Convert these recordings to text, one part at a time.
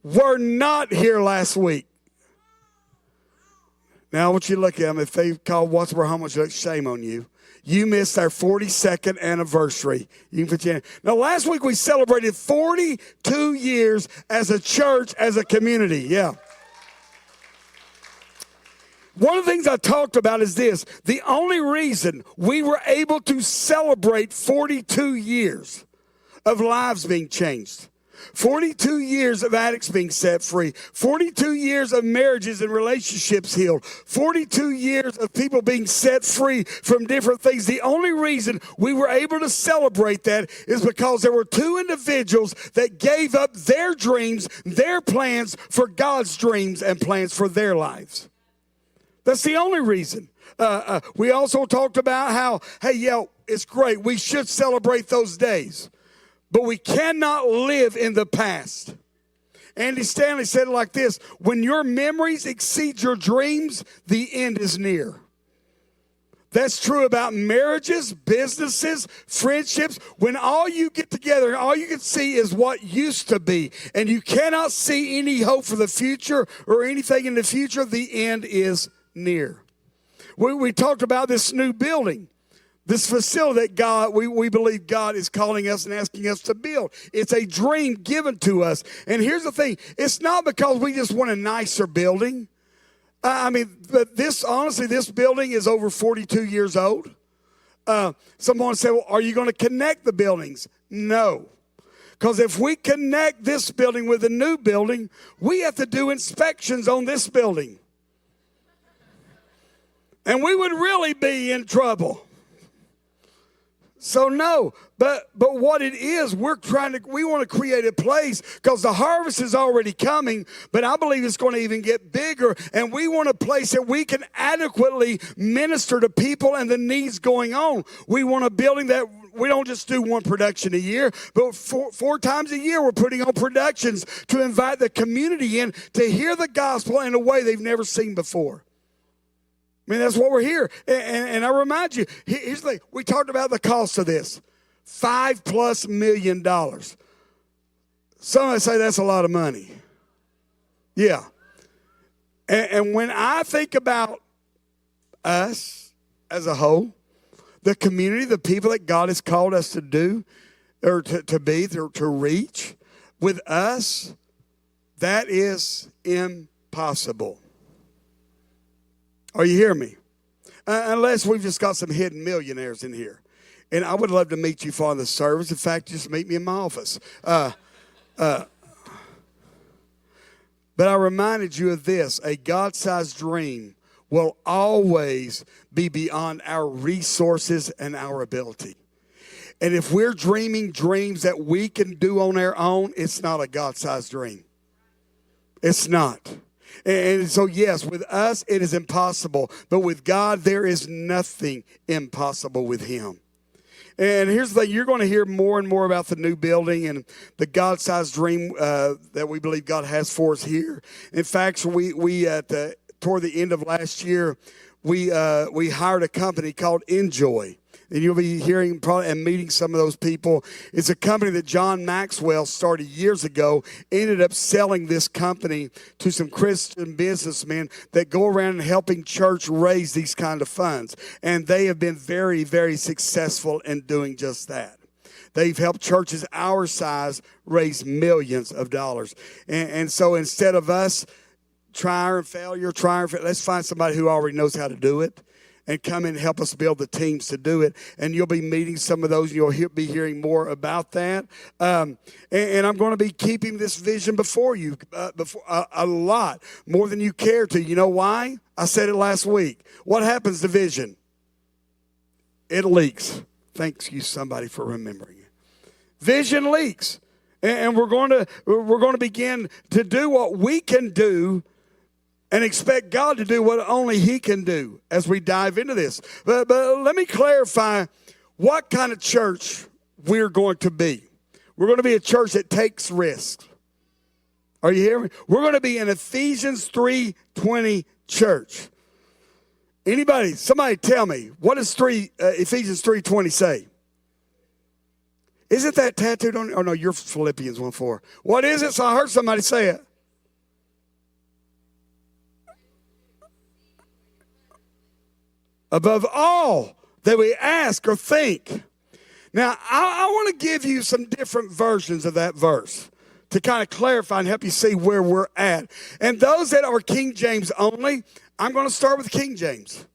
were not here last week. Now, I want you to look at them. If they call Wattsboro home, shame on you. You missed our 42nd anniversary. You can put your hand. Now, last week we celebrated 42 years as a church, as a community. Yeah. One of the things I talked about is this. The only reason we were able to celebrate 42 years of lives being changed, 42 years of addicts being set free, 42 years of marriages and relationships healed, 42 years of people being set free from different things. The only reason we were able to celebrate that is because there were two individuals that gave up their dreams, their plans for God's dreams and plans for their lives. That's the only reason. We also talked about how, it's great. We should celebrate those days. But we cannot live in the past. Andy Stanley said it like this: when your memories exceed your dreams, the end is near. That's true about marriages, businesses, friendships. When all you get together and all you can see is what used to be, and you cannot see any hope for the future or anything in the future, the end is near. We talked about this new building. This facility that we believe God is calling us and asking us to build. It's a dream given to us. And here's the thing. It's not because we just want a nicer building. But this building is over 42 years old. Someone said, well, are you going to connect the buildings? No. Because if we connect this building with a new building, we have to do inspections on this building. And we would really be in trouble. So no, but what it is, we want to create a place because the harvest is already coming, but I believe it's going to even get bigger, and we want a place that we can adequately minister to people and the needs going on. We want a building that we don't just do one production a year, but four times a year we're putting on productions to invite the community in to hear the gospel in a way they've never seen before. That's what we're here. And I remind you, here's the thing. We talked about the cost of this. $5+ million. Some say that's a lot of money. Yeah. And when I think about us as a whole, the community, the people that God has called us to do, or to reach, with us, that is impossible. Are you hearing me? Unless we've just got some hidden millionaires in here. And I would love to meet you for the service. In fact, just meet me in my office. But I reminded you of this. A God-sized dream will always be beyond our resources and our ability. And if we're dreaming dreams that we can do on our own, it's not a God-sized dream. It's not. And so, yes, with us, it is impossible. But with God, there is nothing impossible with him. And here's the thing. You're going to hear more and more about the new building and the God-sized dream that we believe God has for us here. In fact, toward the end of last year, we hired a company called Enjoy. And you'll be hearing probably and meeting some of those people. It's a company that John Maxwell started years ago, ended up selling this company to some Christian businessmen that go around and helping church raise these kind of funds. And they have been very, very successful in doing just that. They've helped churches our size raise millions of dollars. And so instead of us trying and failure, let's find somebody who already knows how to do it and come in and help us build the teams to do it. And you'll be meeting some of those. You'll be hearing more about that. And I'm going to be keeping this vision before you a lot, more than you care to. You know why? I said it last week. What happens to vision? It leaks. Thanks you, somebody, for remembering it. Vision leaks. And we're going to begin to do what we can do and expect God to do what only he can do as we dive into this. But let me clarify what kind of church we're going to be. We're going to be a church that takes risks. Are you hearing me? We're going to be an Ephesians 3:20 church. Somebody tell me, what does Ephesians 3:20 say? Isn't that tattooed on? Oh, no, you're Philippians 1:4. What is it? So I heard somebody say it. above all that we ask or think. Now, I want to give you some different versions of that verse to kind of clarify and help you see where we're at. And those that are King James only, I'm going to start with King James.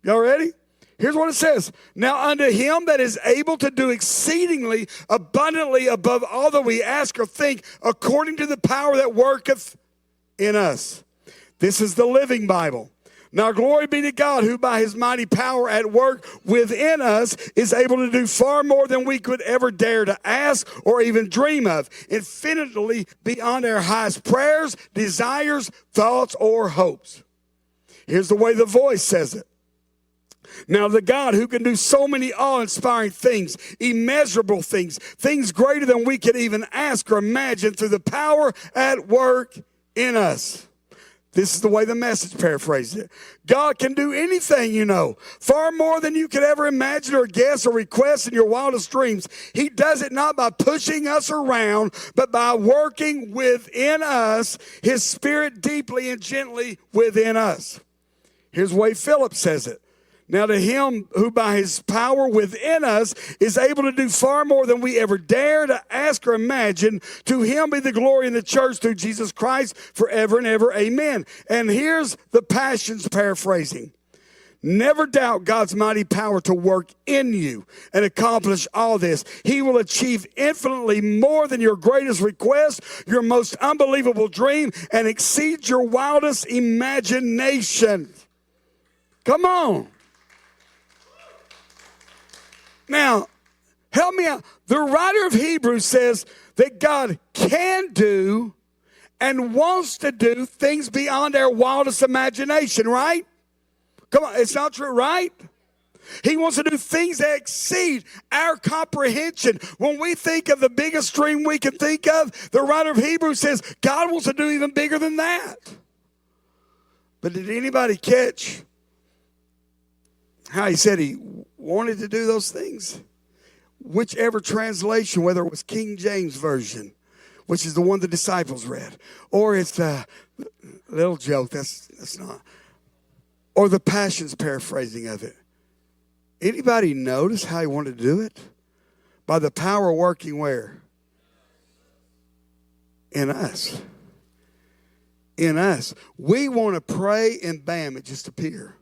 Y'all ready? Here's what it says. Now unto him that is able to do exceedingly abundantly above all that we ask or think, according to the power that worketh in us. This is the Living Bible. Now glory be to God, who by his mighty power at work within us is able to do far more than we could ever dare to ask or even dream of, infinitely beyond our highest prayers, desires, thoughts, or hopes. Here's the way the Voice says it. Now the God who can do so many awe-inspiring things, immeasurable things, things greater than we could even ask or imagine through the power at work in us. This is the way the Message paraphrased it. God can do anything, you know, far more than you could ever imagine or guess or request in your wildest dreams. He does it not by pushing us around, but by working within us, his Spirit deeply and gently within us. Here's the way Philip says it. Now to him who by his power within us is able to do far more than we ever dare to ask or imagine, to him be the glory in the church through Jesus Christ forever and ever. Amen. And here's the Passion's paraphrasing. Never doubt God's mighty power to work in you and accomplish all this. He will achieve infinitely more than your greatest request, your most unbelievable dream, and exceed your wildest imagination. Come on. Now, help me out. The writer of Hebrews says that God can do and wants to do things beyond our wildest imagination, right? Come on, it's not true, right? He wants to do things that exceed our comprehension. When we think of the biggest dream we can think of, the writer of Hebrews says God wants to do even bigger than that. But did anybody catch how he said he wanted to do those things? Whichever translation, whether it was King James Version, which is the one the disciples read, or it's a little joke, that's not, or the Passion's paraphrasing of it. Anybody notice how he wanted to do it? By the power working where? In us. In us. We want to pray and bam, it just appears.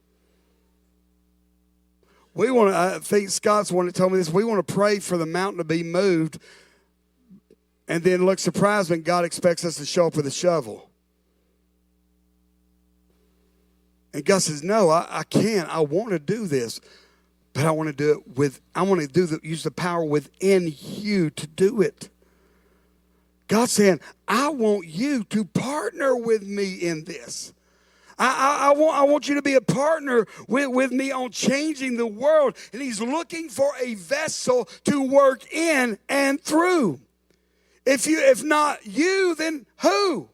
We want to, I think Scott's the one that told me this, we want to pray for the mountain to be moved and then look surprised when God expects us to show up with a shovel. And God says, no, I can't. I want to do this, but I want to do it use the power within you to do it. God's saying, I want you to partner with me in this. I want you to be a partner with me on changing the world. And he's looking for a vessel to work in and through. If not you, then who?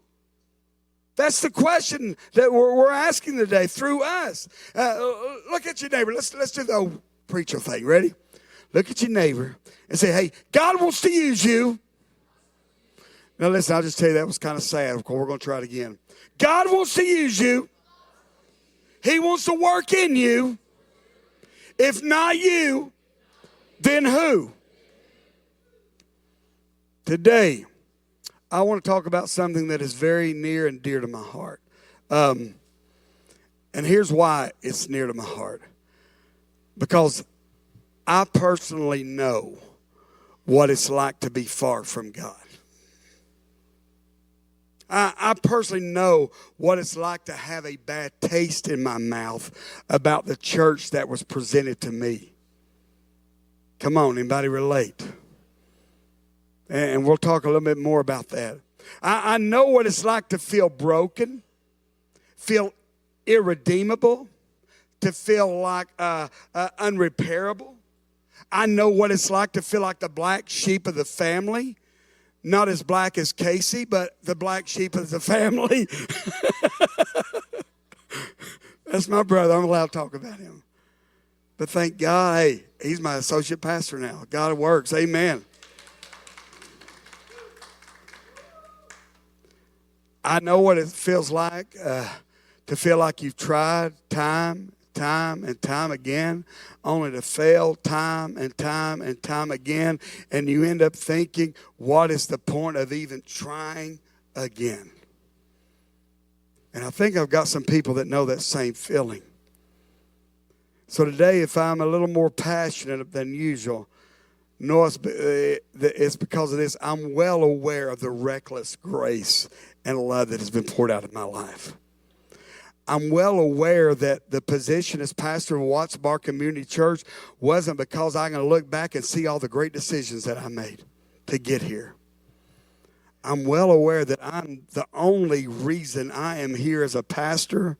That's the question that we're asking today, through us. Look at your neighbor. Let's do the old preacher thing. Ready? Look at your neighbor and say, hey, God wants to use you. Now listen, I'll just tell you that was kind of sad. Of course, we're going to try it again. God wants to use you. He wants to work in you. If not you, then who? Today, I want to talk about something that is very near and dear to my heart. And here's why it's near to my heart. Because I personally know what it's like to be far from God. I personally know what it's like to have a bad taste in my mouth about the church that was presented to me. Come on, anybody relate? And we'll talk a little bit more about that. I know what it's like to feel broken, feel irredeemable, to feel like unrepairable. I know what it's like to feel like the black sheep of the family. Not as black as Casey, but the black sheep of the family. That's my brother. I'm allowed to talk about him. But thank God, hey, he's my associate pastor now. God works. Amen. I know what it feels like to feel like you've tried time time and time again, only to fail time and time and time again. And you end up thinking, what is the point of even trying again? And I think I've got some people that know that same feeling. So today, if I'm a little more passionate than usual, no, it's because of this. I'm well aware of the reckless grace and love that has been poured out in my life. I'm well aware that the position as pastor of Watts Bar Community Church wasn't because I'm going to look back and see all the great decisions that I made to get here. I'm well aware that I'm the only reason I am here as a pastor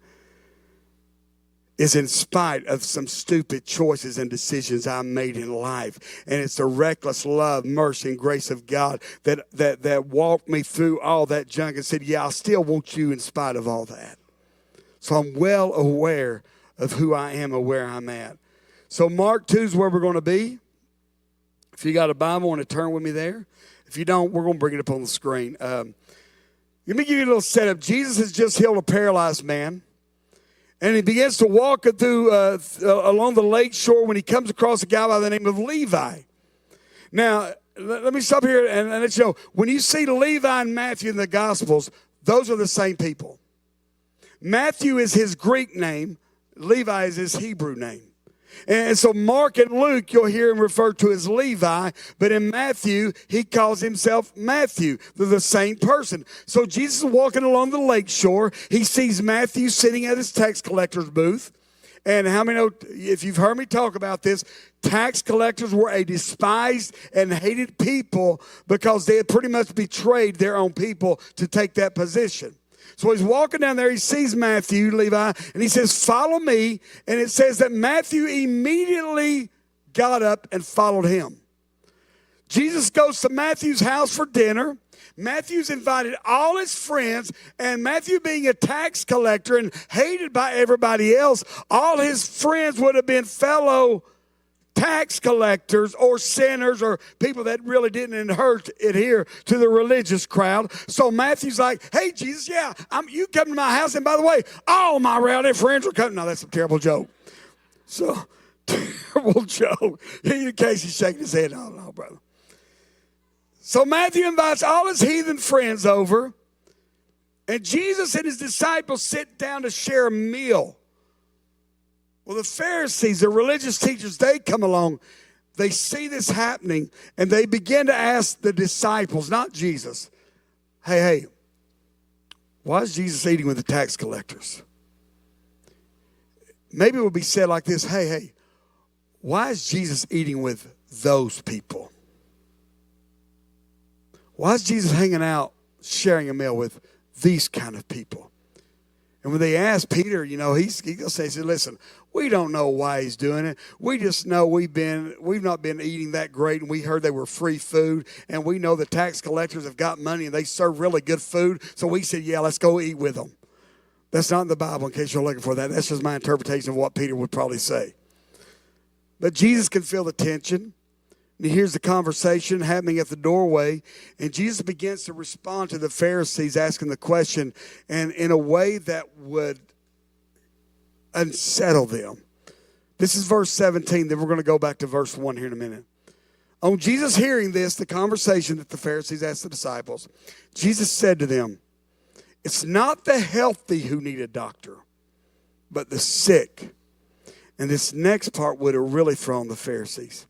is in spite of some stupid choices and decisions I made in life. And it's the reckless love, mercy, and grace of God that walked me through all that junk and said, yeah, I still want you in spite of all that. So I'm well aware of who I am and where I'm at. So Mark 2 is where we're going to be. If you got a Bible, want to turn with me there. If you don't, we're going to bring it up on the screen. Let me give you a little setup. Jesus has just healed a paralyzed man. And he begins to walk through along the lake shore when he comes across a guy by the name of Levi. Now, let me stop here and let you know. When you see Levi and Matthew in the Gospels, those are the same people. Matthew is his Greek name. Levi is his Hebrew name. And so Mark and Luke, you'll hear him referred to as Levi, but in Matthew, he calls himself Matthew. They're the same person. So Jesus is walking along the lake shore. He sees Matthew sitting at his tax collector's booth. And how many know, if you've heard me talk about this, tax collectors were a despised and hated people because they had pretty much betrayed their own people to take that position. So he's walking down there, he sees Matthew, Levi, and he says, follow me. And it says that Matthew immediately got up and followed him. Jesus goes to Matthew's house for dinner. Matthew's invited all his friends, and Matthew being a tax collector and hated by everybody else, all his friends would have been fellow tax collectors or sinners or people that really didn't adhere to the religious crowd. So Matthew's like, hey, Jesus, yeah, you come to my house. And by the way, all my rowdy friends are coming. No, that's a terrible joke. So, terrible joke. In case he's shaking his head. No, brother. So Matthew invites all his heathen friends over. And Jesus and his disciples sit down to share a meal. Well, the Pharisees, the religious teachers, they come along. They see this happening, and they begin to ask the disciples, not Jesus, hey, why is Jesus eating with the tax collectors? Maybe it would be said like this, hey, why is Jesus eating with those people? Why is Jesus hanging out, sharing a meal with these kind of people? And when they ask Peter, he's going to say, listen, we don't know why he's doing it. We just know we've not been eating that great, and we heard they were free food, and we know the tax collectors have got money, and they serve really good food, so we said, yeah, let's go eat with them. That's not in the Bible, in case you're looking for that. That's just my interpretation of what Peter would probably say. But Jesus can feel the tension. And he hears the conversation happening at the doorway, and Jesus begins to respond to the Pharisees asking the question, and in a way that would unsettle them. This is verse 17, then we're going to go back to verse 1 here in a minute. On Jesus hearing this, the conversation that the Pharisees asked the disciples, Jesus said to them, it's not the healthy who need a doctor, but the sick. And this next part would have really thrown the Pharisees.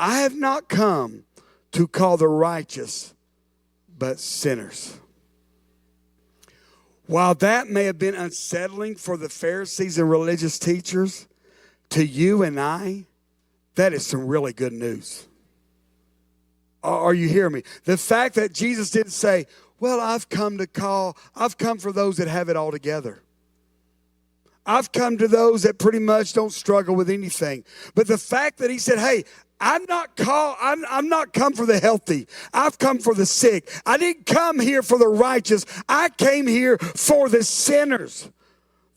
I have not come to call the righteous, but sinners. While that may have been unsettling for the Pharisees and religious teachers, to you and I, that is some really good news. Are you hearing me? The fact that Jesus didn't say, well, I've come for those that have it all together. I've come to those that pretty much don't struggle with anything. But the fact that he said, hey, I'm not come for the healthy. I've come for the sick. I didn't come here for the righteous. I came here for the sinners.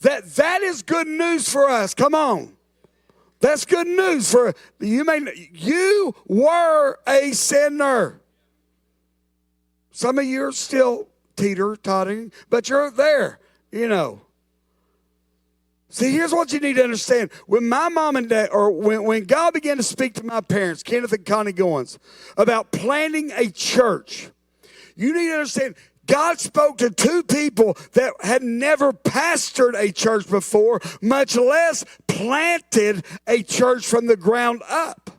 That is good news for us. Come on. That's good news for you. You were a sinner. Some of you are still teeter-totting, but you're there, See, here's what you need to understand. When my mom and dad, or when God began to speak to my parents, Kenneth and Connie Goins, about planting a church, you need to understand, God spoke to two people that had never pastored a church before, much less planted a church from the ground up.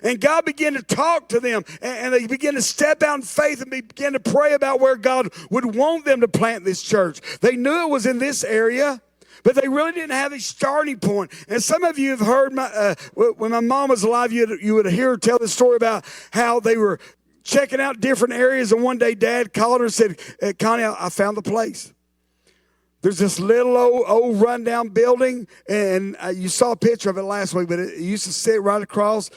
And God began to talk to them, and they began to step out in faith and began to pray about where God would want them to plant this church. They knew it was in this area, but they really didn't have a starting point. And some of you have heard, when my mom was alive, you would hear her tell the story about how they were checking out different areas, and one day Dad called her and said, Connie, I found the place. There's this little old rundown building, and you saw a picture of it last week, but it used to sit right across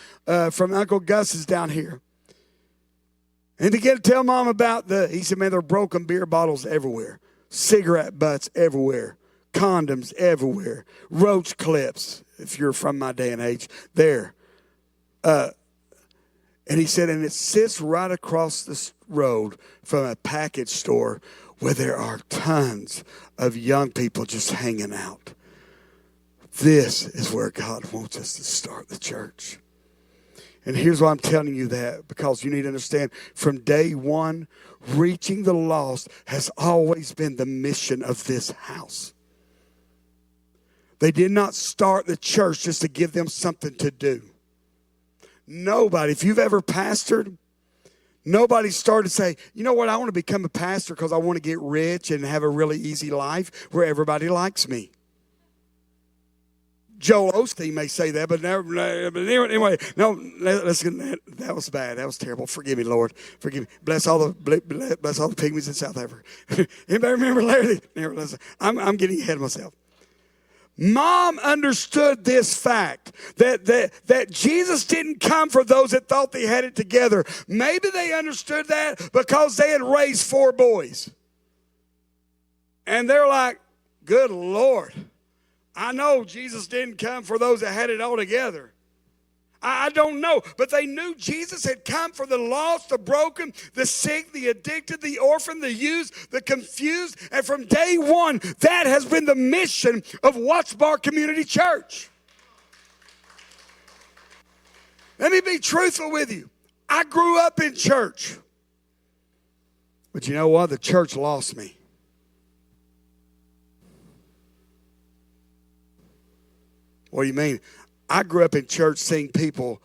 from Uncle Gus's down here. And he began to tell Mom about he said, man, there are broken beer bottles everywhere, cigarette butts everywhere, condoms everywhere, roach clips, if you're from my day and age, there. And he said, and it sits right across the road from a package store where there are tons of young people just hanging out. This is where God wants us to start the church. And here's why I'm telling you that, because you need to understand, from day one, reaching the lost has always been the mission of this house. They did not start the church just to give them something to do. Nobody, if you've ever pastored, nobody started to say, you know what, I want to become a pastor because I want to get rich and have a really easy life where everybody likes me. Joel Osteen may say that, but anyway, no, that was bad. That was terrible. Forgive me, Lord. Forgive me. Bless all the pygmies in South Africa. Anybody remember Larry? I'm getting ahead of myself. Mom understood this fact that Jesus didn't come for those that thought they had it together. Maybe they understood that because they had raised 4 boys. And they're like, good Lord, I know Jesus didn't come for those that had it all together. I don't know, but they knew Jesus had come for the lost, the broken, the sick, the addicted, the orphan, the used, the confused. And from day one, that has been the mission of Watts Bar Community Church. Let me be truthful with you. I grew up in church. But you know what? The church lost me. What do you mean? I grew up in church seeing people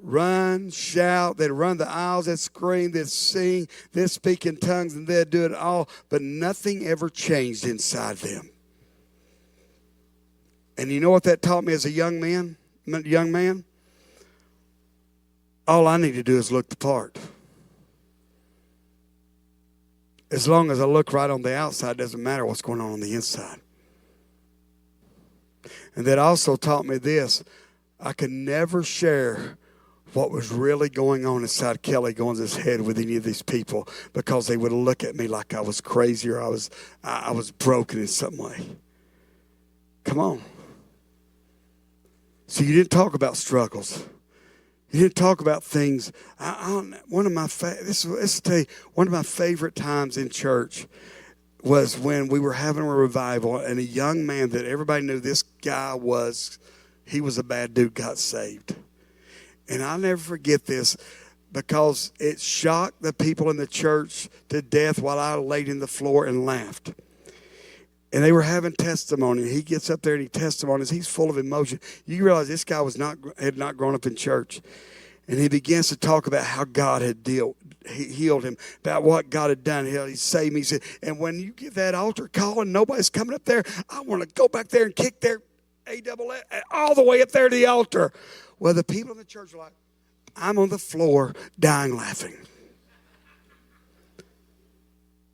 run, shout, they'd run the aisles, they'd scream, they'd sing, they'd speak in tongues, and they'd do it all, but nothing ever changed inside them. And you know what that taught me as a young man? All I need to do is look the part. As long as I look right on the outside, it doesn't matter what's going on the inside. And that also taught me this. I could never share what was really going on inside Kelly Goins' head with any of these people because they would look at me like I was crazy or I was broken in some way. Come on. So you didn't talk about struggles. You didn't talk about things. One of my favorite times in church was when we were having a revival and a young man that everybody knew this guy he was a bad dude, got saved. And I'll never forget this because it shocked the people in the church to death while I laid in the floor and laughed. And they were having testimony. He gets up there and he testimonies. He's full of emotion. You realize this guy had not grown up in church. And he begins to talk about how God had healed him, about what God had done. He saved me. He said, and when you give that altar call and nobody's coming up there, I want to go back there and kick their AWS all the way up there to the altar. Well, the people in the church are like, I'm on the floor dying laughing.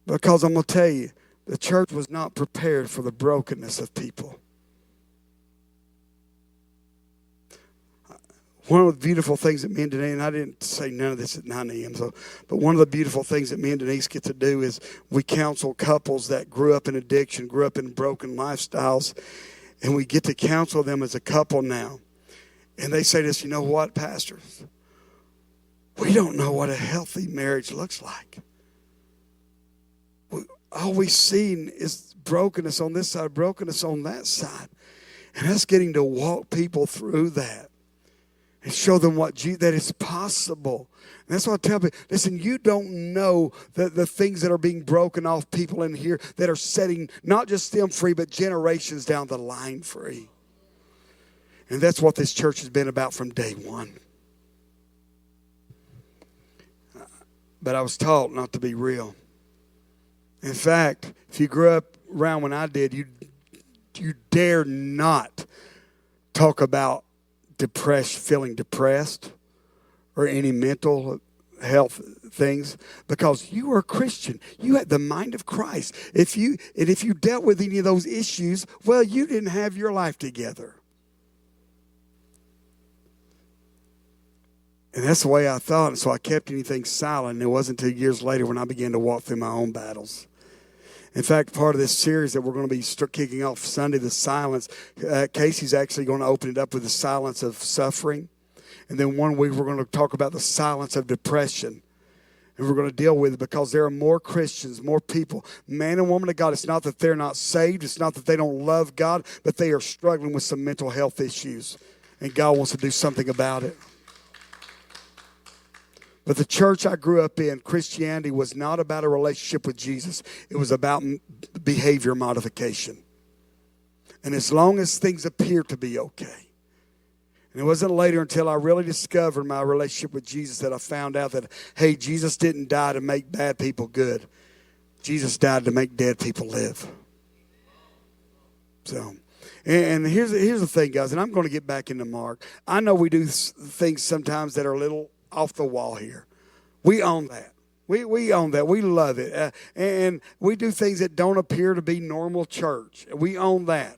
Because I'm going to tell you, the church was not prepared for the brokenness of people. One of the beautiful things that me and Denise, and I didn't say none of this at 9 a.m., but one of the beautiful things that me and Denise get to do is we counsel couples that grew up in addiction, grew up in broken lifestyles, and we get to counsel them as a couple now. And they say to us, you know what, pastors? We don't know what a healthy marriage looks like. All we've seen is brokenness on this side, brokenness on that side. And us getting to walk people through that and show them that it's possible. And that's what I tell people. Listen, you don't know the things that are being broken off people in here that are setting not just them free, but generations down the line free. And that's what this church has been about from day one. But I was taught not to be real. In fact, if you grew up around when I did, you dare not talk about feeling depressed or any mental health things, because you were a Christian. You had the mind of Christ. If you dealt with any of those issues, well, you didn't have your life together. And that's the way I thought, and so I kept anything silent. And it wasn't until years later when I began to walk through my own battles. In fact, part of this series that we're going to be kicking off Sunday, The Silence, Casey's actually going to open it up with the silence of suffering. And then one week we're going to talk about the silence of depression. And we're going to deal with it because there are more Christians, more people, man and woman of God. It's not that they're not saved. It's not that they don't love God, but they are struggling with some mental health issues. And God wants to do something about it. But the church I grew up in, Christianity, was not about a relationship with Jesus. It was about behavior modification. And as long as things appear to be okay. And it wasn't later until I really discovered my relationship with Jesus that I found out that, hey, Jesus didn't die to make bad people good. Jesus died to make dead people live. So, and here's the thing, guys, and I'm going to get back into Mark. I know we do things sometimes that are a little off the wall here. We own that. We own that. We love it. And we do things that don't appear to be normal church. We own that.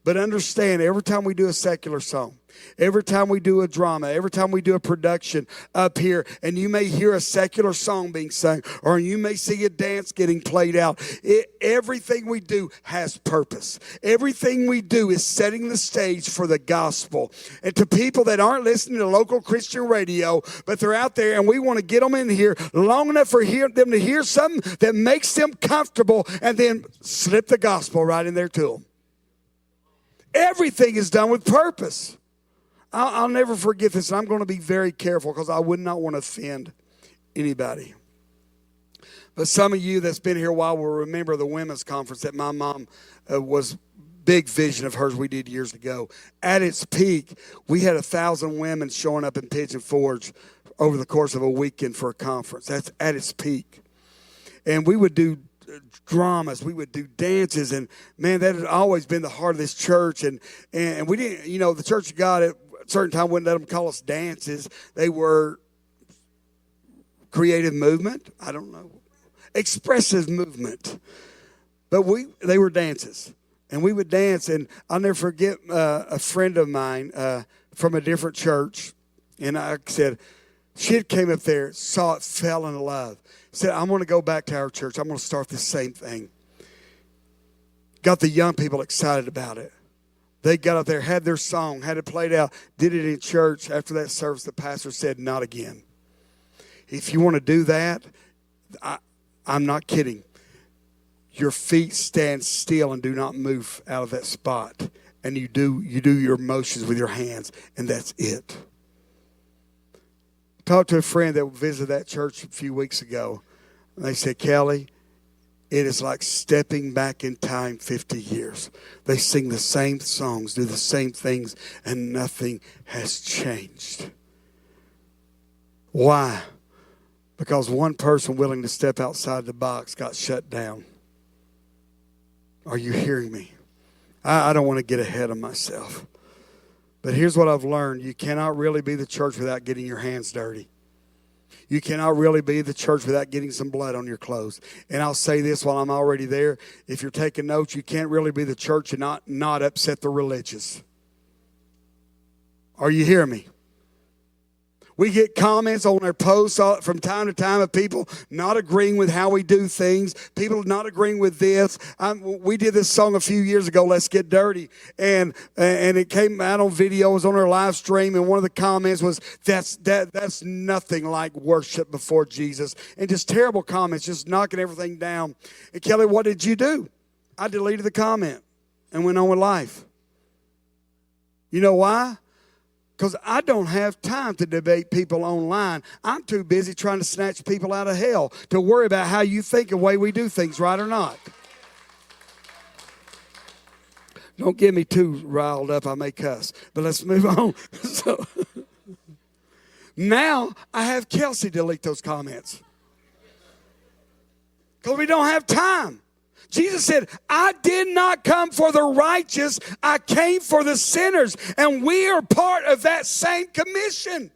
But understand, every time we do a secular song, every time we do a drama, every time we do a production up here, and you may hear a secular song being sung, or you may see a dance getting played out, everything we do has purpose. Everything we do is setting the stage for the gospel. And to people that aren't listening to local Christian radio, but they're out there, and we want to get them in here long enough for them to hear something that makes them comfortable, and then slip the gospel right in there to them. Everything is done with purpose. I'll never forget this, and I'm going to be very careful because I would not want to offend anybody. But some of you that's been here a while will remember the women's conference that my mom was big vision of hers we did years ago. At its peak, we had 1,000 women showing up in Pigeon Forge over the course of a weekend for a conference. That's at its peak. And we would do dramas, we would do dances, and man, that had always been the heart of this church. And we didn't, the Church of God at a certain time wouldn't let them call us dances. They were creative movement, I don't know, expressive movement, but they were dances, and we would dance. And I'll never forget a friend of mine from a different church, and I said, she had came up there, saw it, fell in love. Said, I'm going to go back to our church. I'm going to start the same thing. Got the young people excited about it. They got up there, had their song, had it played out, did it in church. After that service, the pastor said, not again. If you want to do that, I'm not kidding. Your feet stand still and do not move out of that spot. And you do your motions with your hands, and that's it. Talked to a friend that visited that church a few weeks ago. And they said, Kelly, it is like stepping back in time 50 years. They sing the same songs, do the same things, and nothing has changed. Why? Because one person willing to step outside the box got shut down. Are you hearing me? I don't want to get ahead of myself. But here's what I've learned. You cannot really be the church without getting your hands dirty. You cannot really be the church without getting some blood on your clothes. And I'll say this while I'm already there. If you're taking notes, you can't really be the church and not upset the religious. Are you hearing me? We get comments on our posts from time to time of people not agreeing with how we do things, people not agreeing with this. We did this song a few years ago, Let's Get Dirty, and it came out on video. It was on our live stream, and one of the comments was, that's nothing like worship before Jesus. And just terrible comments, just knocking everything down. And Kelly, what did you do? I deleted the comment and went on with life. You know why? Because I don't have time to debate people online. I'm too busy trying to snatch people out of hell to worry about how you think the way we do things, right or not. Don't get me too riled up. I may cuss. But let's move on. So now I have Kelsey delete those comments. Because we don't have time. Jesus said, I did not come for the righteous. I came for the sinners. And we are part of that same commission.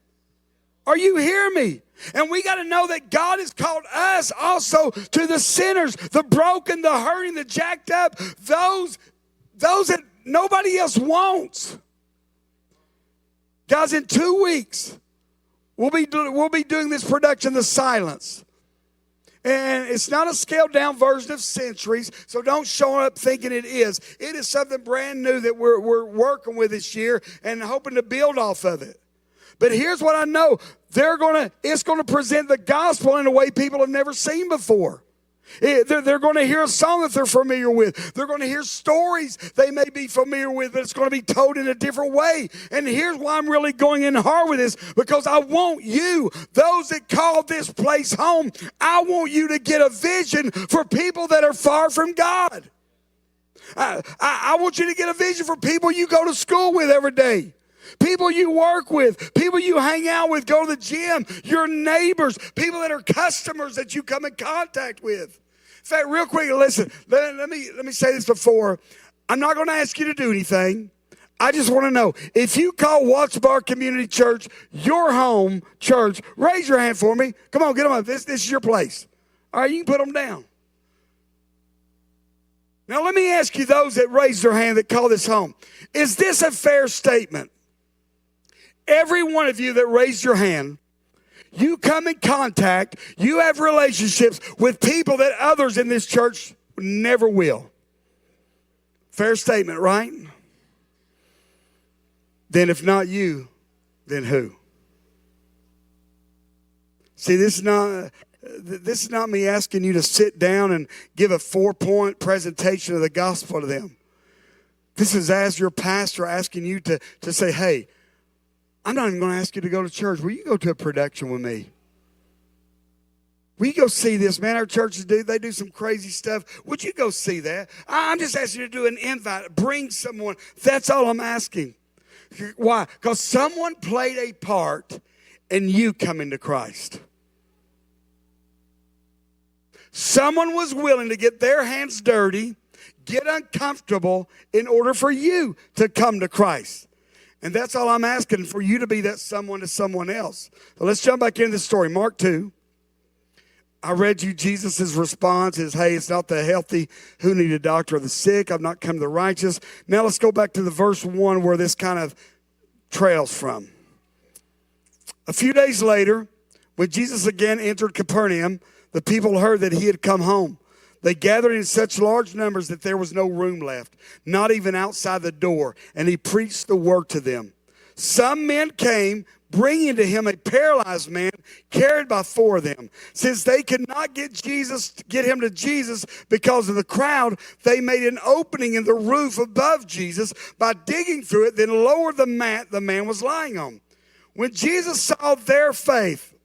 Are you hearing me? And we got to know that God has called us also to the sinners, the broken, the hurting, the jacked up, those that nobody else wants. Guys, in 2 weeks, we'll be doing this production, The Silence. And it's not a scaled-down version of Centuries, so don't show up thinking it is. It is something brand new that we're working with this year and hoping to build off of it. But here's what I know. It's going to present the gospel in a way people have never seen before. They're going to hear a song that they're familiar with. They're going to hear stories they may be familiar with, but it's going to be told in a different way. And here's why I'm really going in hard with this, because I want you, those that call this place home, I want you to get a vision for people that are far from God. I want you to get a vision for people you go to school with every day. People you work with, people you hang out with, go to the gym, your neighbors, people that are customers that you come in contact with. In fact, real quick, listen, let me say this before. I'm not going to ask you to do anything. I just want to know, if you call Watts Bar Community Church your home church, raise your hand for me. Come on, get them up. This is your place. All right, you can put them down. Now, let me ask you, those that raise their hand that call this home, is this a fair statement? Every one of you that raised your hand, you come in contact, you have relationships with people that others in this church never will. Fair statement, right? Then if not you, then who? See, this is not me asking you to sit down and give a 4-point presentation of the gospel to them. This is as your pastor asking you to say, hey, I'm not even going to ask you to go to church. Will you go to a production with me? Will you go see this? Man, our churches they do some crazy stuff. Would you go see that? I'm just asking you to do an invite. Bring someone. That's all I'm asking. Why? Because someone played a part in you coming to Christ. Someone was willing to get their hands dirty, get uncomfortable in order for you to come to Christ. And that's all I'm asking, for you to be that someone to someone else. So let's jump back into the story. Mark 2. I read you Jesus' response is, hey, it's not the healthy who need a doctor or the sick. I've not come to the righteous. Now let's go back to the verse 1 where this kind of trails from. A few days later, when Jesus again entered Capernaum, the people heard that he had come home. They gathered in such large numbers that there was no room left, not even outside the door, and he preached the word to them. Some men came, bringing to him a paralyzed man carried by 4 of them. Since they could not get him to Jesus because of the crowd, they made an opening in the roof above Jesus by digging through it, then lowered the mat the man was lying on. When Jesus saw their faith,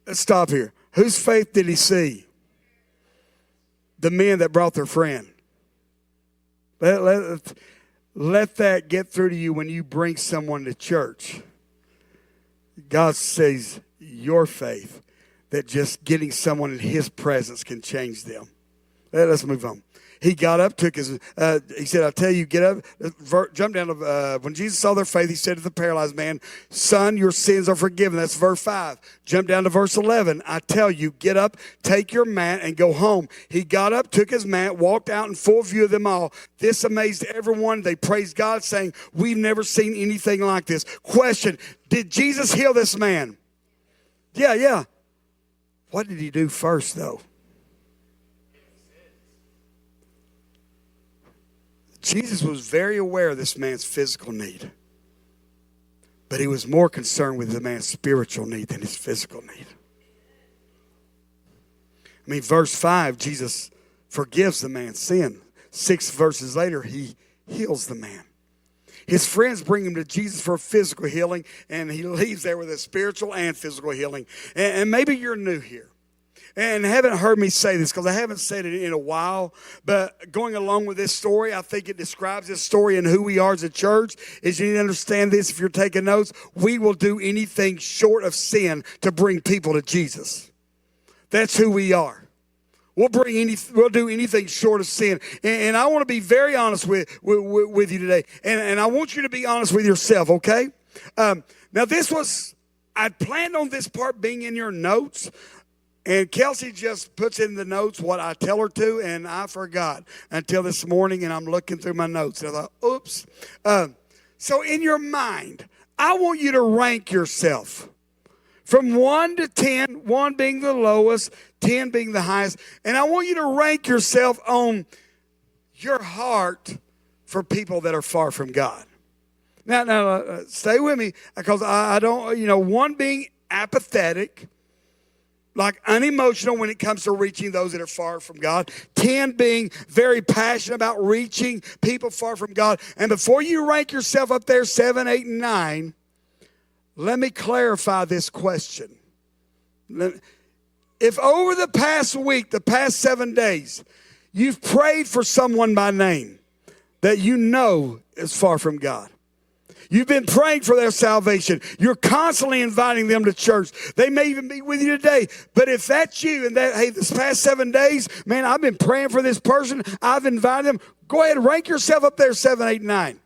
let's stop here. Whose faith did he see? The men that brought their friend. Let that get through to you when you bring someone to church. God says your faith, that just getting someone in his presence can change them. Let's move on. He got up, took his, he said, I tell you, get up, jump down to, when Jesus saw their faith, he said to the paralyzed man, son, your sins are forgiven. That's verse 5. Jump down to verse 11. I tell you, get up, take your mat, and go home. He got up, took his mat, walked out in full view of them all. This amazed everyone. They praised God, saying, we've never seen anything like this. Question, did Jesus heal this man? Yeah. What did he do first, though? Jesus was very aware of this man's physical need. But he was more concerned with the man's spiritual need than his physical need. I mean, verse 5, Jesus forgives the man's sin. 6 verses later, he heals the man. His friends bring him to Jesus for physical healing, and he leaves there with a spiritual and physical healing. And maybe you're new here and haven't heard me say this, because I haven't said it in a while. But going along with this story, I think it describes this story and who we are as a church. Is you need to understand this. If you're taking notes, we will do anything short of sin to bring people to Jesus. That's who we are. We'll do anything short of sin. And I want to be very honest with you today. And I want you to be honest with yourself, okay? Now, I planned on this part being in your notes. And Kelsey just puts in the notes what I tell her to, and I forgot until this morning, and I'm looking through my notes. And I thought, oops. So in your mind, I want you to rank yourself from 1 to 10, 1 being the lowest, 10 being the highest. And I want you to rank yourself on your heart for people that are far from God. Now, stay with me, because I don't, 1 being apathetic, like unemotional when it comes to reaching those that are far from God. 10 being very passionate about reaching people far from God. And before you rank yourself up there, 7, 8, and 9, let me clarify this question. If over the past week, the past 7 days, you've prayed for someone by name that you know is far from God, you've been praying for their salvation, you're constantly inviting them to church, they may even be with you today, but if that's you and hey, this past 7 days, man, I've been praying for this person, I've invited them, go ahead and rank yourself up there, 7, 8, 9.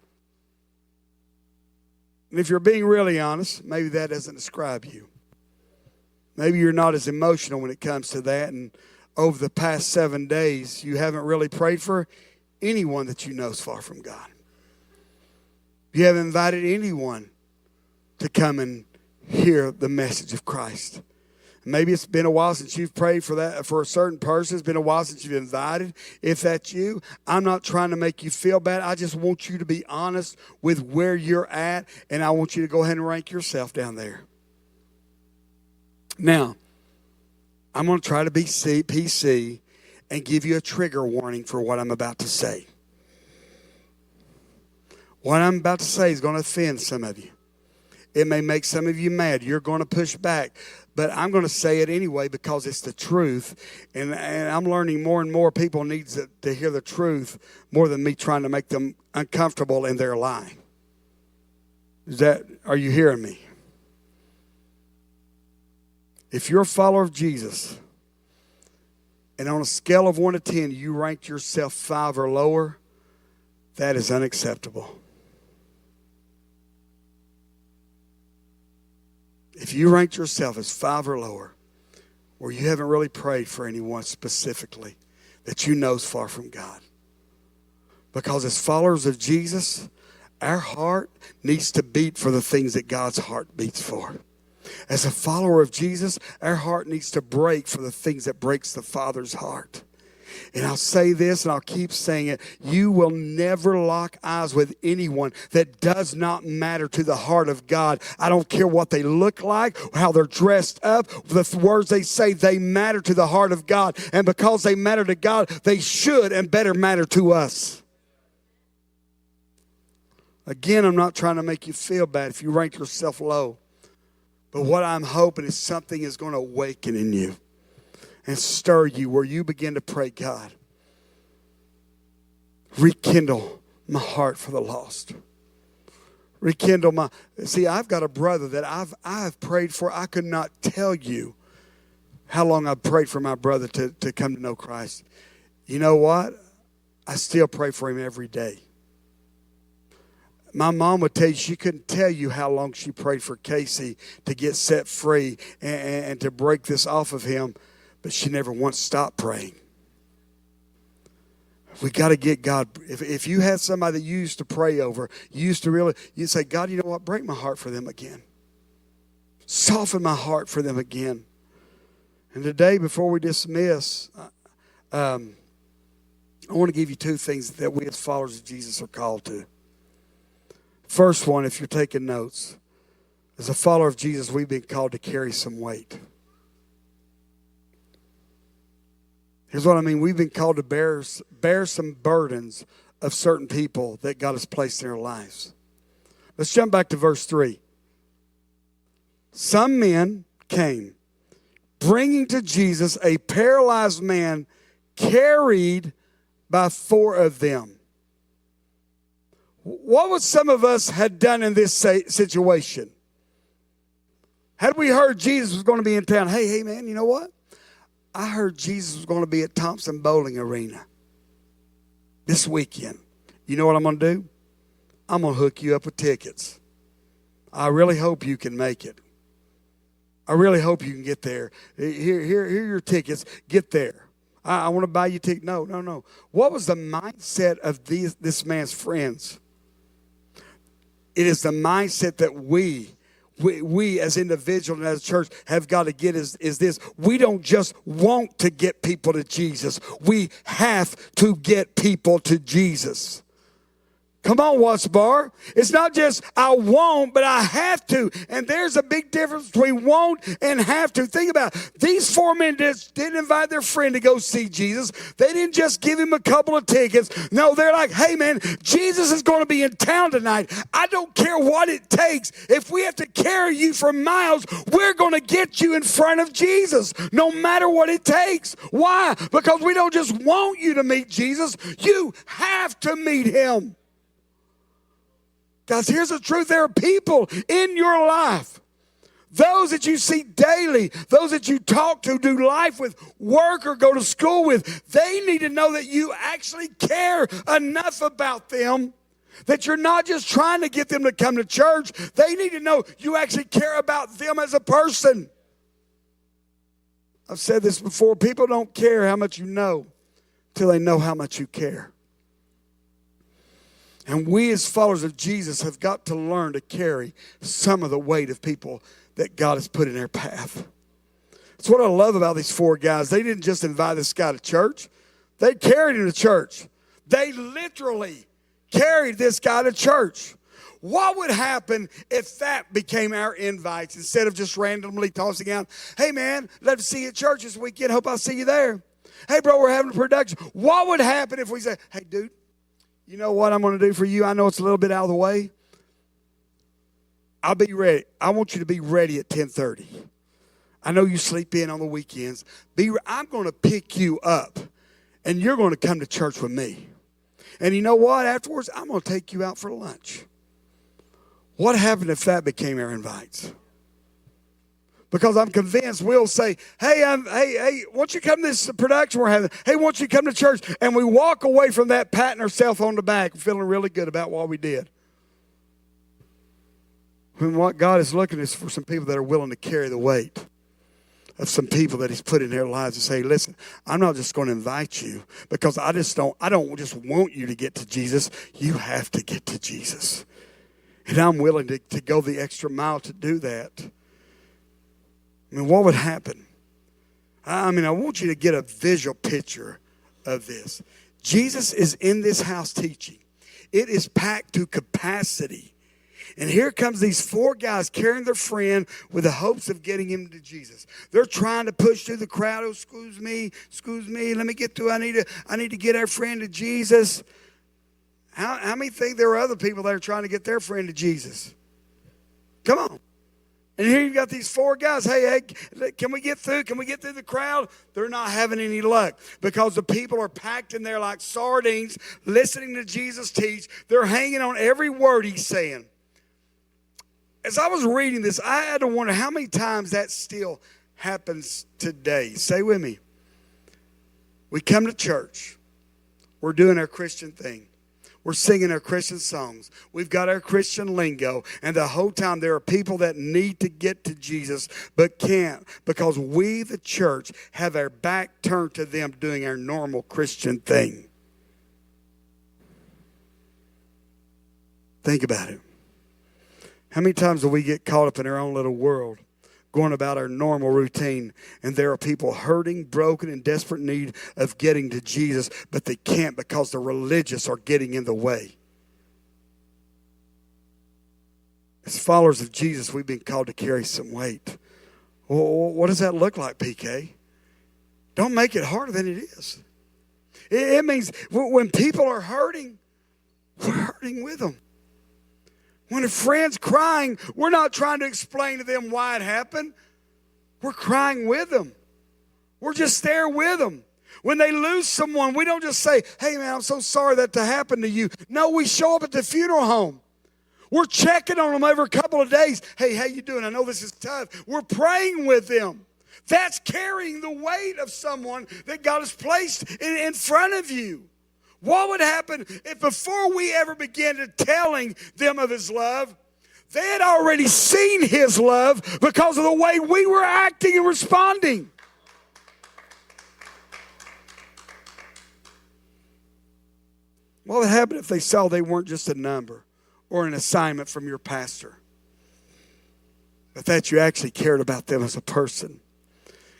And if you're being really honest, maybe that doesn't describe you. Maybe you're not as emotional when it comes to that. And over the past 7 days, you haven't really prayed for anyone that you know is far from God. You haven't invited anyone to come and hear the message of Christ. Maybe it's been a while since you've prayed for a certain person. It's been a while since you've invited. If that's you, I'm not trying to make you feel bad. I just want you to be honest with where you're at, and I want you to go ahead and rank yourself down there. Now, I'm going to try to be PC and give you a trigger warning for what I'm about to say. What I'm about to say is going to offend some of you. It may make some of you mad. You're going to push back. But I'm going to say it anyway because it's the truth. And I'm learning more and more people need to hear the truth more than me trying to make them uncomfortable in their lie. Are you hearing me? If you're a follower of Jesus, and on a scale of 1 to 10, you ranked yourself 5 or lower, that is unacceptable. If you ranked yourself as 5 or lower, or you haven't really prayed for anyone specifically that you know is far from God. Because as followers of Jesus, our heart needs to beat for the things that God's heart beats for. As a follower of Jesus, our heart needs to break for the things that breaks the Father's heart. And I'll say this, and I'll keep saying it. You will never lock eyes with anyone that does not matter to the heart of God. I don't care what they look like, how they're dressed up, the words they say, they matter to the heart of God. And because they matter to God, they should and better matter to us. Again, I'm not trying to make you feel bad if you rank yourself low. But what I'm hoping is something is going to awaken in you and stir you where you begin to pray, God, rekindle my heart for the lost. See, I've got a brother that I've prayed for. I could not tell you how long I've prayed for my brother to come to know Christ. You know what? I still pray for him every day. My mom would tell you she couldn't tell you how long she prayed for Casey to get set free and to break this off of him, but she never once stopped praying. We got to get God. If you had somebody that you used to pray over, you'd say, God, you know what? Break my heart for them again. Soften my heart for them again. And today, before we dismiss, I want to give you 2 things that we as followers of Jesus are called to. First one, if you're taking notes, as a follower of Jesus, we've been called to carry some weight. Here's what I mean. We've been called to bear some burdens of certain people that God has placed in our lives. Let's jump back to verse 3. Some men came, bringing to Jesus a paralyzed man carried by 4 of them. What would some of us had done in this situation? Had we heard Jesus was going to be in town, hey man, you know what? I heard Jesus was going to be at Thompson Bowling Arena this weekend. You know what I'm going to do? I'm going to hook you up with tickets. I really hope you can make it. I really hope you can get there. Here are your tickets. Get there. I want to buy you tickets. No. What was the mindset of this man's friends? It is the mindset that we as individuals and as a church have got to get is this. We don't just want to get people to Jesus. We have to get people to Jesus. Come on, Watts Bar. It's not just I want, but I have to. And there's a big difference between want and have to. Think about it. These 4 men didn't invite their friend to go see Jesus. They didn't just give him a couple of tickets. No, they're like, hey, man, Jesus is going to be in town tonight. I don't care what it takes. If we have to carry you for miles, we're going to get you in front of Jesus, no matter what it takes. Why? Because we don't just want you to meet Jesus. You have to meet him. Guys, here's the truth. There are people in your life, those that you see daily, those that you talk to, do life with, work or go to school with. They need to know that you actually care enough about them, that you're not just trying to get them to come to church. They need to know you actually care about them as a person. I've said this before. People don't care how much you know till they know how much you care. And we as followers of Jesus have got to learn to carry some of the weight of people that God has put in their path. That's what I love about these 4 guys. They didn't just invite this guy to church. They carried him to church. They literally carried this guy to church. What would happen if that became our invites instead of just randomly tossing out, hey man, love to see you at church this weekend. Hope I'll see you there. Hey bro, we're having a production. What would happen if we say, hey dude, you know what I'm going to do for you? I know it's a little bit out of the way. I'll be ready. I want you to be ready at 10:30. I know you sleep in on the weekends. I'm going to pick you up, and you're going to come to church with me. And you know what? Afterwards, I'm going to take you out for lunch. What happened if that became our invites? Because I'm convinced we'll say, hey, won't you come to this production we're having? Hey, won't you come to church? And we walk away from that patting ourselves on the back and feeling really good about what we did. When what God is looking is for some people that are willing to carry the weight of some people that he's put in their lives and say, listen, I'm not just going to invite you because I don't just want you to get to Jesus. You have to get to Jesus. And I'm willing to go the extra mile to do that. I mean, what would happen? I want you to get a visual picture of this. Jesus is in this house teaching. It is packed to capacity. And here comes these 4 guys carrying their friend with the hopes of getting him to Jesus. They're trying to push through the crowd. Oh, excuse me, let me get through. I need to get our friend to Jesus. How many think there are other people that are trying to get their friend to Jesus? Come on. And here you've got these 4 guys. Hey, can we get through? Can we get through the crowd? They're not having any luck because the people are packed in there like sardines listening to Jesus teach. They're hanging on every word he's saying. As I was reading this, I had to wonder how many times that still happens today. Say with me. We come to church. We're doing our Christian thing. We're singing our Christian songs. We've got our Christian lingo. And the whole time there are people that need to get to Jesus but can't because we, the church, have our back turned to them doing our normal Christian thing. Think about it. How many times do we get caught up in our own little world, going about our normal routine, and there are people hurting, broken, in desperate need of getting to Jesus, but they can't because the religious are getting in the way. As followers of Jesus, we've been called to carry some weight. Well, what does that look like, PK? Don't make it harder than it is. It means when people are hurting, we're hurting with them. When a friend's crying, we're not trying to explain to them why it happened. We're crying with them. We're just there with them. When they lose someone, we don't just say, hey, man, I'm so sorry that happened to you. No, we show up at the funeral home. We're checking on them every couple of days. Hey, how you doing? I know this is tough. We're praying with them. That's carrying the weight of someone that God has placed in front of you. What would happen if before we ever began to telling them of his love, they had already seen his love because of the way we were acting and responding? What would happen if they saw they weren't just a number or an assignment from your pastor, but that you actually cared about them as a person?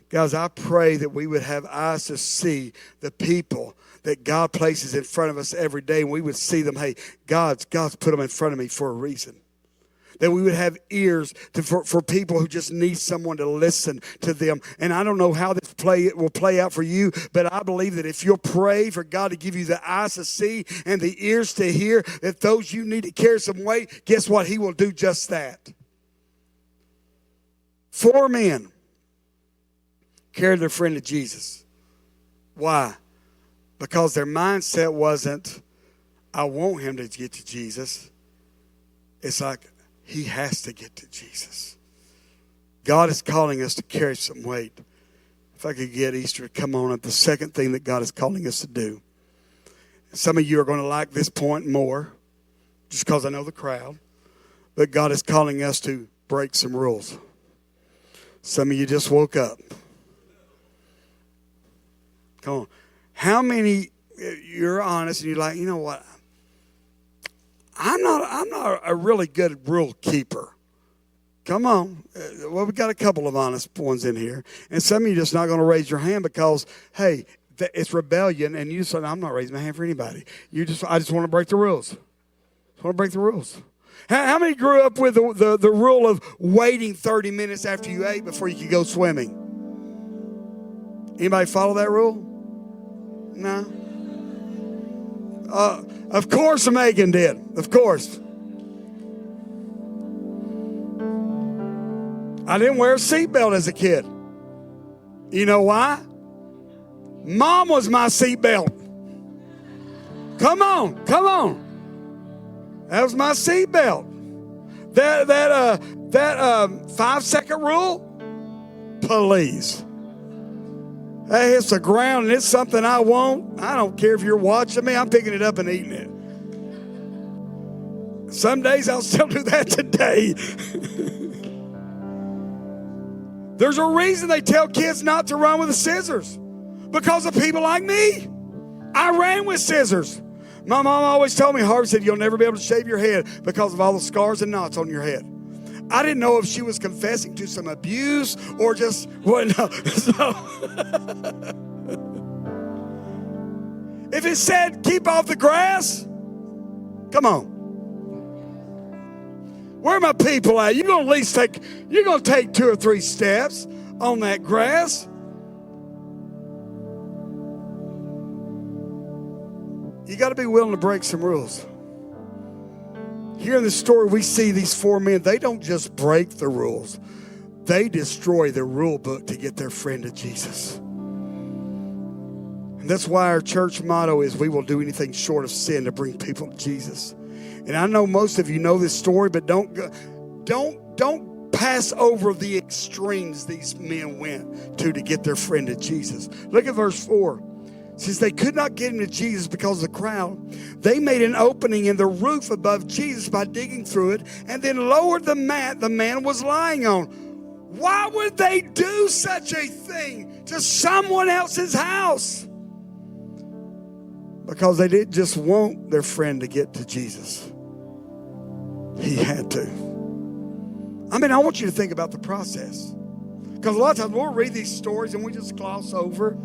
Guys, I pray that we would have eyes to see the people that God places in front of us every day, and we would see them, hey, God's put them in front of me for a reason. That we would have ears for people who just need someone to listen to them. And I don't know how this will play out for you, but I believe that if you'll pray for God to give you the eyes to see and the ears to hear, that those you need to carry some weight, guess what? He will do just that. 4 men carried their friend to Jesus. Why? Because their mindset wasn't, I want him to get to Jesus. It's like, he has to get to Jesus. God is calling us to carry some weight. If I could get Easter to come on up, the second thing that God is calling us to do. Some of you are going to like this point more, just because I know the crowd. But God is calling us to break some rules. Some of you just woke up. Come on. How many, you're honest and you're like, you know what? I'm not a really good rule keeper. Come on. Well, we got a couple of honest ones in here. And some of you just not going to raise your hand because, hey, it's rebellion. And you say, I'm not raising my hand for anybody. I just want to break the rules. I want to break the rules. How many grew up with the rule of waiting 30 minutes after you ate before you could go swimming? Anybody follow that rule? No. Of course Megan did. Of course. I didn't wear a seatbelt as a kid. You know why? Mom was my seatbelt. Come on, come on. That was my seatbelt. That 5-second rule, please. Hey, it's the ground and it's something I want. I don't care if you're watching me. I'm picking it up and eating it. Some days I'll still do that today. There's a reason they tell kids not to run with the scissors. Because of people like me. I ran with scissors. My mom always told me, Harvey said, you'll never be able to shave your head because of all the scars and knots on your head. I didn't know if she was confessing to some abuse or just, well, no. So, if it said keep off the grass, come on. Where are my people at? You're going to take 2 or 3 steps on that grass. You got to be willing to break some rules. Here in the story, we see these 4 men. They don't just break the rules. They destroy the rule book to get their friend to Jesus. And that's why our church motto is we will do anything short of sin to bring people to Jesus. And I know most of you know this story, but don't pass over the extremes these men went to get their friend to Jesus. Look at verse 4. Since they could not get him to Jesus because of the crowd, they made an opening in the roof above Jesus by digging through it and then lowered the mat the man was lying on. Why would they do such a thing to someone else's house? Because they didn't just want their friend to get to Jesus. He had to. I want you to think about the process. Because a lot of times we'll read these stories and we just gloss over.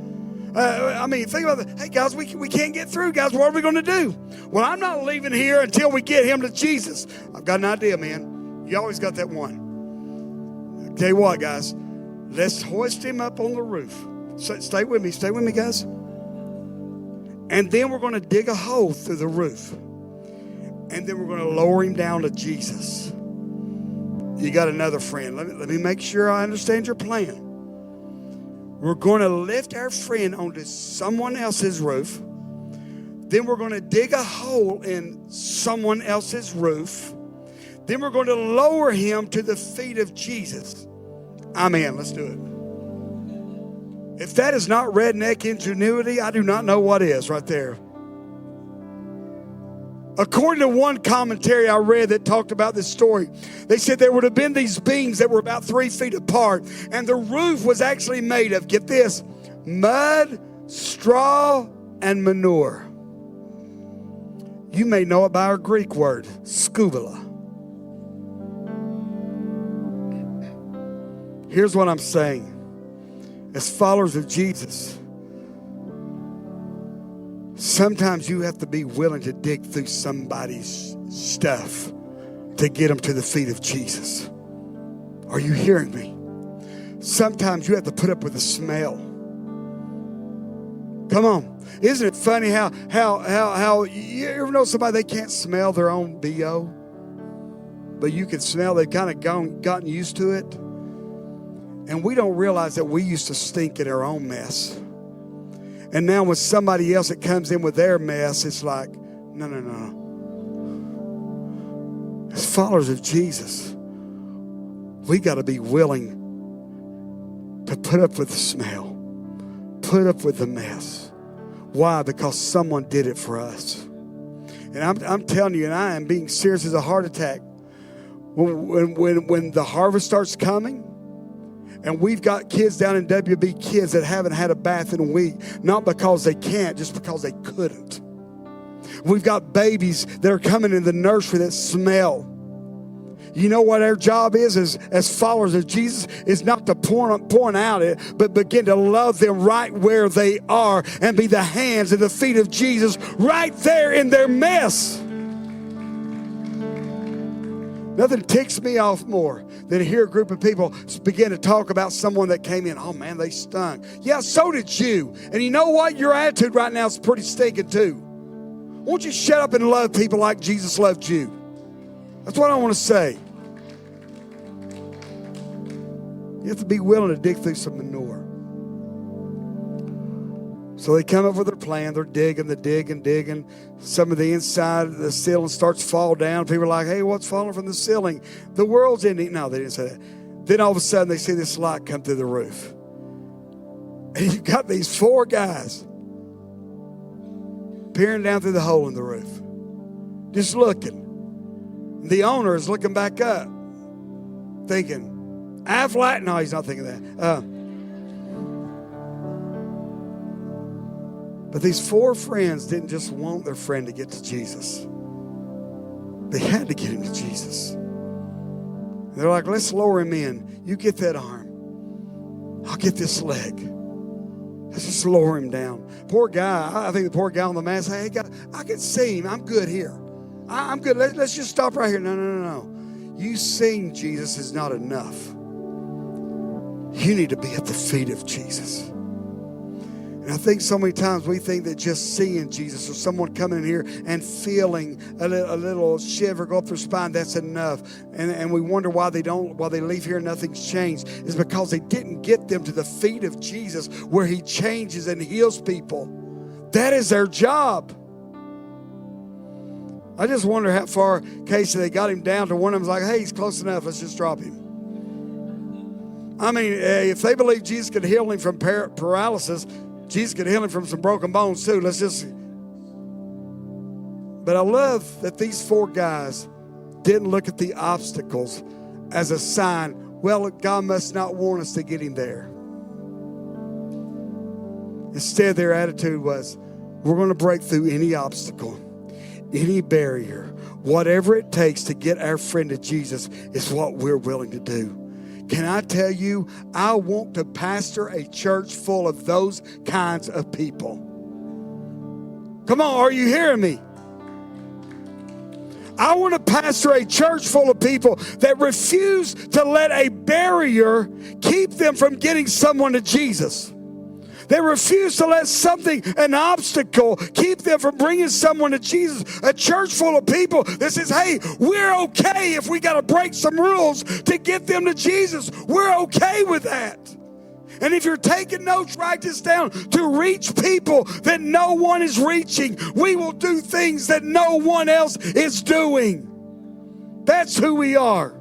Think about it. Hey, guys, we can't get through. Guys, what are we going to do? Well, I'm not leaving here until we get him to Jesus. I've got an idea, man. You always got that one. I'll tell you what, guys. Let's hoist him up on the roof. Stay with me, guys. And then we're going to dig a hole through the roof. And then we're going to lower him down to Jesus. You got another friend. Let me make sure I understand your plan. We're going to lift our friend onto someone else's roof. Then we're going to dig a hole in someone else's roof. Then we're going to lower him to the feet of Jesus. I'm in. Let's do it. If that is not redneck ingenuity, I do not know what is right there. According to one commentary I read that talked about this story, they said there would have been these beams that were about 3 feet apart, and the roof was actually made of, get this, mud, straw, and manure. You may know it by our Greek word, skubala. Here's what I'm saying. As followers of Jesus, sometimes you have to be willing to dig through somebody's stuff to get them to the feet of Jesus. Are you hearing me? Sometimes you have to put up with the smell. Come on. Isn't it funny how you ever know somebody, they can't smell their own BO? But you can smell they've kind of gotten used to it. And we don't realize that we used to stink in our own mess. And now when somebody else that comes in with their mess, it's like, no. As followers of Jesus, we got to be willing to put up with the smell, put up with the mess. Why? Because someone did it for us. And I'm telling you, and I am being serious as a heart attack. When the harvest starts coming, and we've got kids down in WB Kids that haven't had a bath in a week, not because they can't, just because they couldn't. We've got babies that are coming in the nursery that smell. You know what our job is as followers of Jesus is not to point out it, but begin to love them right where they are and be the hands and the feet of Jesus right there in their mess. Nothing ticks me off more than to hear a group of people begin to talk about someone that came in. Oh, man, they stunk. Yeah, so did you. And you know what? Your attitude right now is pretty stinking too. Won't you shut up and love people like Jesus loved you? That's what I want to say. You have to be willing to dig through some manure. So they come up with their plan. They're digging. Some of the inside of the ceiling starts to fall down. People are like, hey, what's falling from the ceiling? The world's ending. No, they didn't say that. Then all of a sudden they see this light come through the roof. And you've got these 4 guys peering down through the hole in the roof. Just looking. The owner is looking back up, thinking, Affleck? No, he's not thinking that. But these 4 friends didn't just want their friend to get to Jesus. They had to get him to Jesus. And they're like, let's lower him in. You get that arm. I'll get this leg. Let's just lower him down. Poor guy. I think the poor guy on the mat said, hey, God, I can see him. I'm good here. I'm good. Let's just stop right here. No. You seeing Jesus is not enough. You need to be at the feet of Jesus. And I think so many times we think that just seeing Jesus or someone coming in here and feeling a little shiver go up their spine, that's enough. And we wonder why they leave here and nothing's changed. It's because they didn't get them to the feet of Jesus where he changes and heals people. That is their job. I just wonder how far, Casey, they got him down to one of them's like, hey, he's close enough. Let's just drop him. I mean, if they believe Jesus could heal him from paralysis, Jesus could heal him from some broken bones too. But I love that these 4 guys didn't look at the obstacles as a sign, well, God must not want us to get him there. Instead, their attitude was, we're going to break through any obstacle, any barrier, whatever it takes to get our friend to Jesus is what we're willing to do. Can I tell you, I want to pastor a church full of those kinds of people. Come on, are you hearing me? I want to pastor a church full of people that refuse to let a barrier keep them from getting someone to Jesus. They refuse to let something, an obstacle, keep them from bringing someone to Jesus. A church full of people that says, hey, we're okay if we got to break some rules to get them to Jesus. We're okay with that. And if you're taking notes, write this down. To reach people that no one is reaching, we will do things that no one else is doing. That's who we are.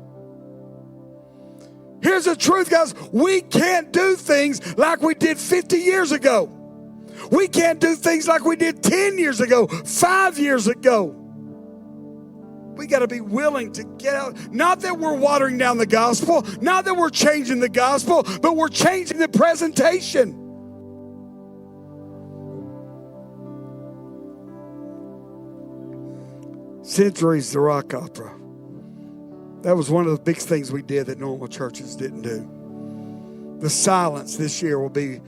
Here's the truth, guys. We can't do things like we did 50 years ago. We can't do things like we did 10 years ago, 5 years ago. We got to be willing to get out. Not that we're watering down the gospel, not that we're changing the gospel, but we're changing the presentation. Centuries, the rock opera. That was one of the big things we did that normal churches didn't do. The silence this year will be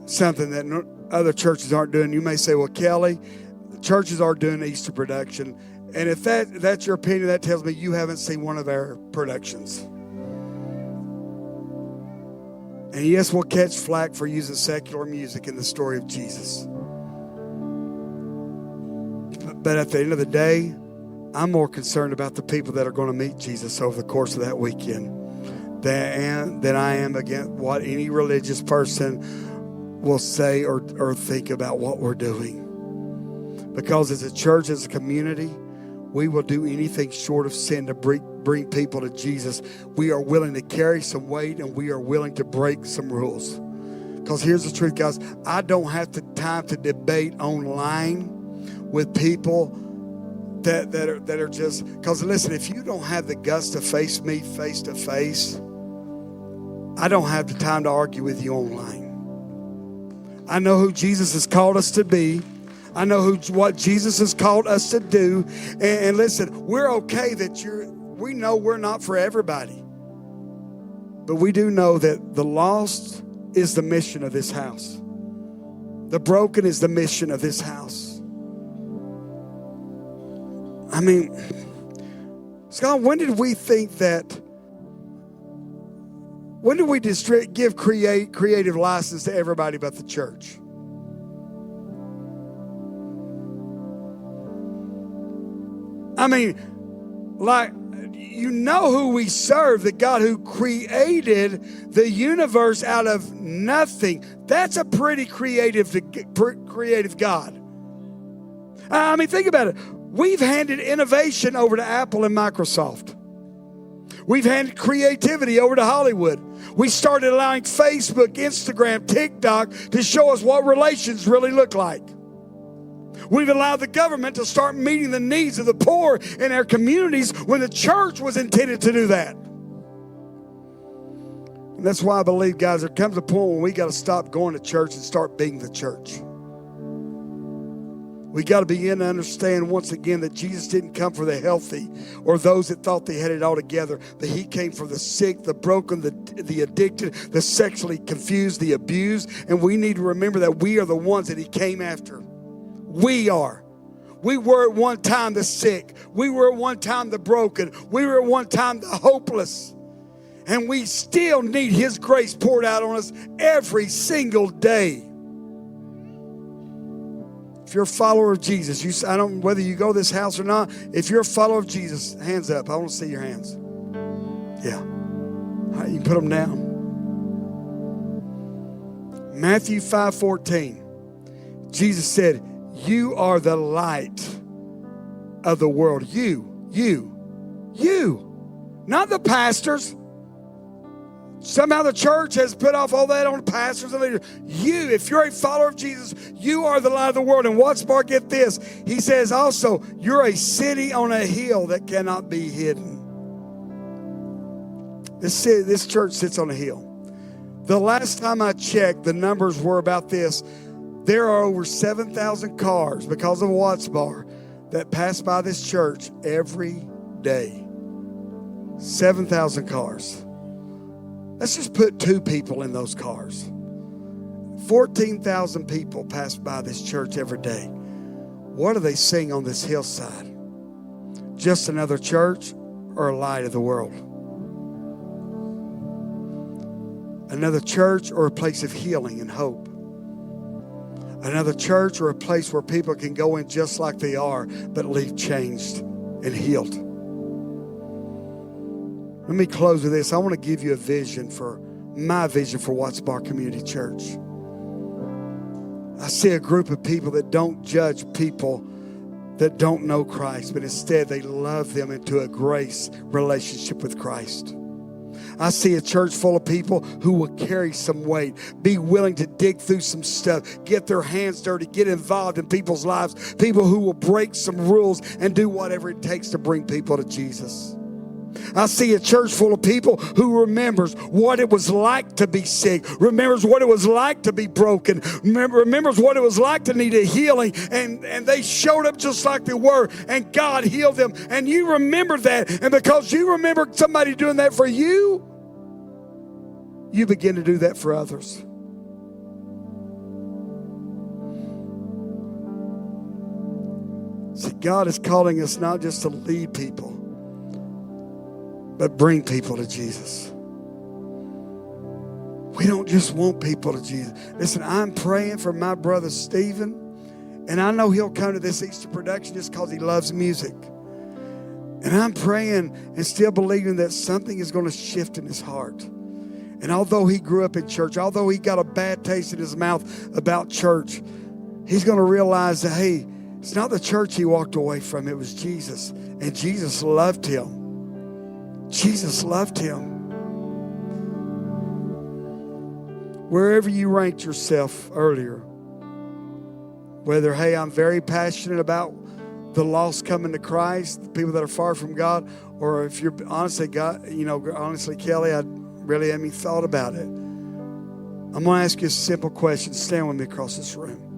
something that other churches aren't doing. You may say, well, Kelly, churches are doing Easter production. And if that's your opinion, that tells me you haven't seen one of our productions. And yes, we'll catch flack for using secular music in the story of Jesus. But at the end of the day, I'm more concerned about the people that are going to meet Jesus over the course of that weekend than I am against what any religious person will say or think about what we're doing. Because as a church, as a community, we will do anything short of sin to bring people to Jesus. We are willing to carry some weight, and we are willing to break some rules. Because here's the truth, guys. I don't have the time to debate online with people that are just, because listen, if you don't have the guts to face me face to face, I don't have the time to argue with you online. I know who Jesus has called us to be. I know what Jesus has called us to do. And listen, we're okay that we know we're not for everybody. But we do know that the lost is the mission of this house. The broken is the mission of this house. I mean, Scott, when did we think that? When did we give creative license to everybody but the church? I mean, like, you know who we serve, the God who created the universe out of nothing. That's a pretty creative God. I mean, think about it. We've handed innovation over to Apple and Microsoft. We've handed creativity over to Hollywood. We started allowing Facebook, Instagram, TikTok to show us what relations really look like. We've allowed the government to start meeting the needs of the poor in our communities when the church was intended to do that. And that's why I believe, guys, there comes a point when we got to stop going to church and start being the church. We got to begin to understand once again that Jesus didn't come for the healthy or those that thought they had it all together, but he came for the sick, the broken, the addicted, the sexually confused, the abused. And we need to remember that we are the ones that he came after. We are. We were at one time the sick. We were at one time the broken. We were at one time the hopeless. And we still need his grace poured out on us every single day. If you're a follower of Jesus, I don't whether you go to this house or not, if you're a follower of Jesus, hands up. I want to see your hands. Yeah. All right, you can put them down. Matthew 5:14. Jesus said, you are the light of the world. You. Not the pastors. Somehow the church has put off all that on the pastors and leaders. You, if you're a follower of Jesus, you are the light of the world. And what's more, get this. He says also, you're a city on a hill that cannot be hidden. This church sits on a hill. The last time I checked, the numbers were about this. There are over 7,000 cars because of Watts Bar that pass by this church every day. 7,000 cars. Let's just put 2 people in those cars. 14,000 people pass by this church every day. What do they sing on this hillside? Just another church or a light of the world? Another church or a place of healing and hope. Another church or a place where people can go in just like they are, but leave changed and healed. Let me close with this. I want to give you my vision for Watts Bar Community Church. I see a group of people that don't judge people that don't know Christ, but instead they love them into a grace relationship with Christ. I see a church full of people who will carry some weight, be willing to dig through some stuff, get their hands dirty, get involved in people's lives, people who will break some rules and do whatever it takes to bring people to Jesus. I see a church full of people who remembers what it was like to be sick, remembers what it was like to be broken, remembers what it was like to need a healing, and they showed up just like they were, and God healed them. And you remember that, and because you remember somebody doing that for you, you begin to do that for others. See, God is calling us not just to lead people, but bring people to Jesus. We don't just want people to Jesus. Listen, I'm praying for my brother Stephen, and I know he'll come to this Easter production just because he loves music. And I'm praying and still believing that something is going to shift in his heart. And although he grew up in church, although he got a bad taste in his mouth about church, he's going to realize that, hey, it's not the church he walked away from, it was Jesus. And Jesus loved him. Jesus loved him. Wherever you ranked yourself earlier, whether, hey, I'm very passionate about the lost coming to Christ, the people that are far from God, or if you're honestly, Kelly, I really haven't even thought about it. I'm going to ask you a simple question. Stand with me across this room.